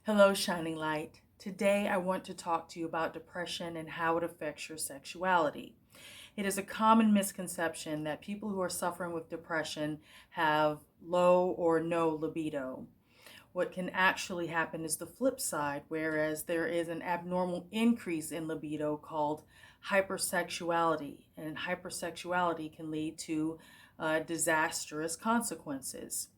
Hello, Shining Light. Today I want to talk to you about depression and how it affects your sexuality. It is a common misconception that people who are suffering with depression have low or no libido. What can actually happen is the flip side, whereas there is an abnormal increase in libido called hypersexuality, and hypersexuality can lead to disastrous consequences.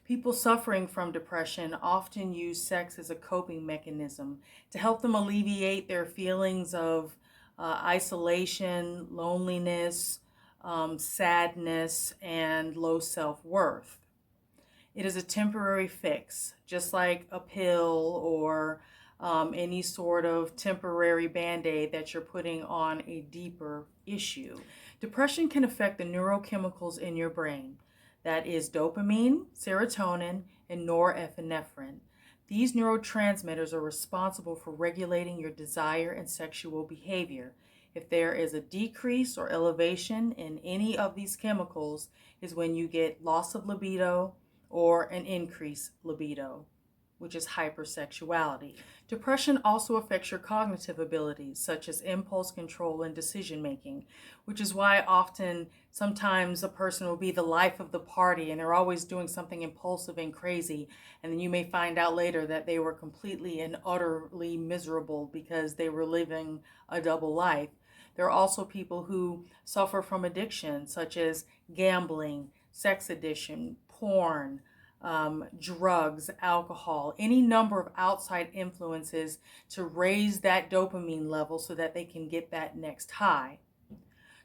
People suffering from depression often use sex as a coping mechanism to help them alleviate their feelings of isolation, loneliness, sadness, and low self-worth. It is a temporary fix, just like a pill or any sort of temporary band-aid that you're putting on a deeper issue. Depression can affect the neurochemicals in your brain. That is dopamine, serotonin, and norepinephrine. These neurotransmitters are responsible for regulating your desire and sexual behavior. If there is a decrease or elevation in any of these chemicals is when you get loss of libido or an increased libido, which is hypersexuality. Depression also affects your cognitive abilities, such as impulse control and decision making, which is why often sometimes a person will be the life of the party and they're always doing something impulsive and crazy, and then you may find out later that they were completely and utterly miserable because they were living a double life. There are also people who suffer from addiction, such as gambling, sex addiction, porn, drugs, alcohol, any number of outside influences to raise that dopamine level so that they can get that next high.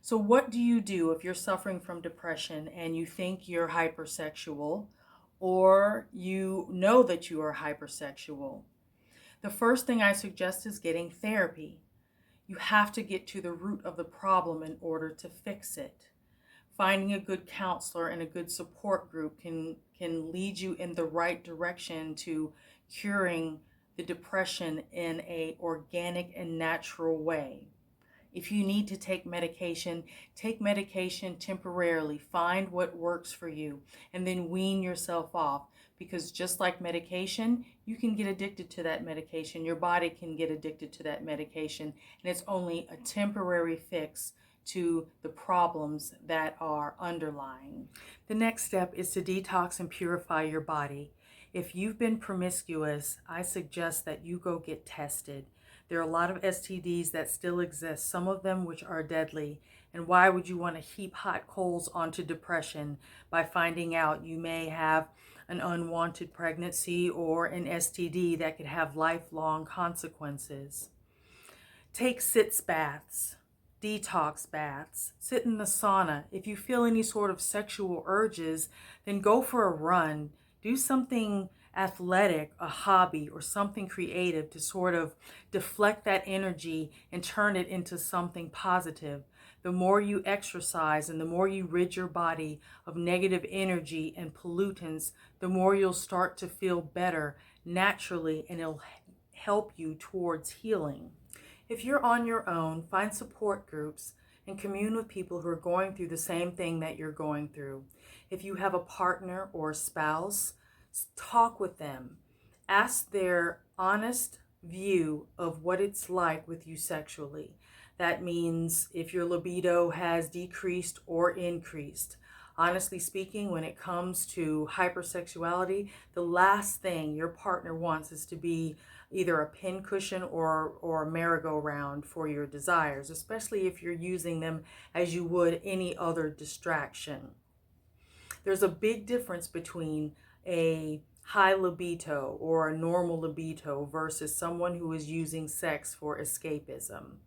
So what do you do if you're suffering from depression and you think you're hypersexual, or you know that you are hypersexual? The first thing I suggest is getting therapy. You have to get to the root of the problem in order to fix it. Finding a good counselor and a good support group can lead you in the right direction to curing the depression in an organic and natural way. If you need to take medication temporarily. Find what works for you and then wean yourself off, because just like medication, you can get addicted to that medication. Your body can get addicted to that medication, and it's only a temporary fix to the problems that are underlying. The next step is to detox and purify your body. If you've been promiscuous, I suggest that you go get tested. There are a lot of STDs that still exist, some of them which are deadly. And why would you want to heap hot coals onto depression by finding out you may have an unwanted pregnancy or an STD that could have lifelong consequences? Take sitz baths, detox baths, sit in the sauna. If you feel any sort of sexual urges, then go for a run. Do something athletic, a hobby, or something creative to sort of deflect that energy and turn it into something positive. The more you exercise and the more you rid your body of negative energy and pollutants, the more you'll start to feel better naturally, and it'll help you towards healing. If you're on your own, find support groups and commune with people who are going through the same thing that you're going through. If you have a partner or a spouse, talk with them. Ask their honest view of what it's like with you sexually. That means if your libido has decreased or increased. Honestly speaking, when it comes to hypersexuality, the last thing your partner wants is to be either a pincushion or a merry-go-round for your desires, especially if you're using them as you would any other distraction. There's a big difference between a high libido or a normal libido versus someone who is using sex for escapism.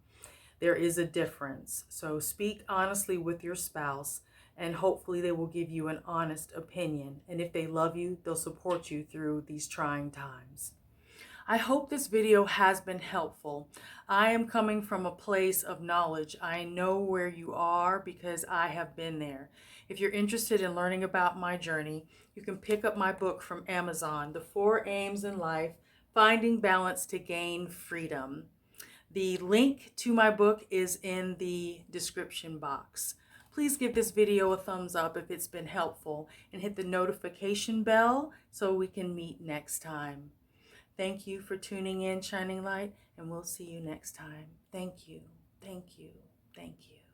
There is a difference. So speak honestly with your spouse, and hopefully they will give you an honest opinion. And if they love you, they'll support you through these trying times. I hope this video has been helpful. I am coming from a place of knowledge. I know where you are because I have been there. If you're interested in learning about my journey, you can pick up my book from Amazon, The 4 Aims in Life, Finding Balance to Gain Freedom. The link to my book is in the description box. Please give this video a thumbs up if it's been helpful, and hit the notification bell so we can meet next time. Thank you for tuning in, Shining Light, and we'll see you next time. Thank you. Thank you. Thank you.